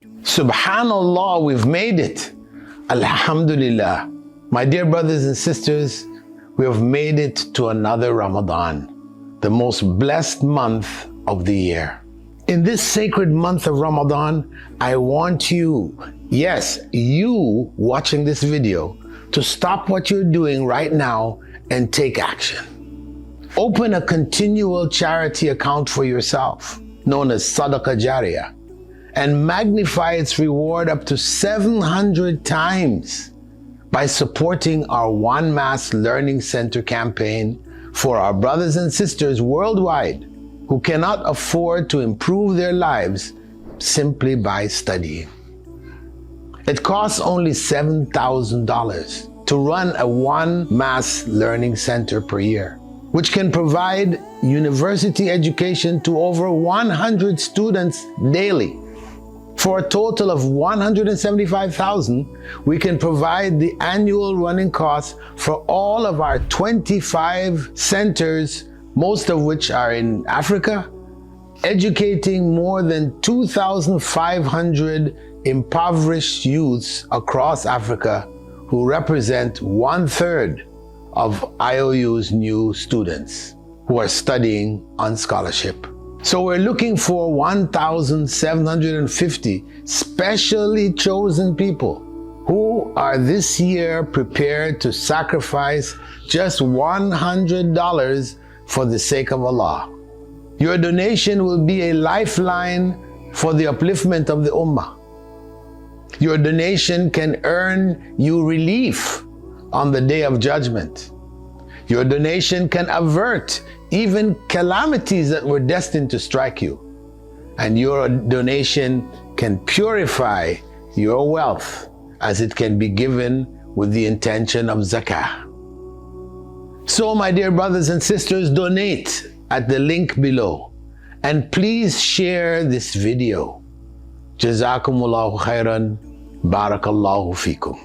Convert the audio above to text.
Subhanallah, we've made it. Alhamdulillah. My dear brothers and sisters, we have made it to another Ramadan, the most blessed month of the year. In this sacred month of Ramadan, I want you, yes, you watching this video, to stop what you're doing right now and take action. Open a continual charity account for yourself, known as Sadaqah Jariyah, and magnify its reward up to 700 times by supporting our One Mass Learning Center campaign for our brothers and sisters worldwide who cannot afford to improve their lives simply by studying. It costs only $7,000 to run a One Mass Learning Center per year, which can provide university education to over 100 students daily. For a total of $175,000, we can provide the annual running costs for all of our 25 centers, most of which are in Africa, educating more than 2,500 impoverished youths across Africa who represent 1/3 of IOU's new students who are studying on scholarship. So we're looking for 1,750 specially chosen people who are this year prepared to sacrifice just $100 for the sake of Allah. Your donation will be a lifeline for the upliftment of the Ummah. Your donation can earn you relief on the Day of Judgment. Your donation can avert even calamities that were destined to strike you. And your donation can purify your wealth as it can be given with the intention of zakah. So my dear brothers and sisters, donate at the link below. And please share this video. Jazakumullahu khairan. Barakallahu fikum.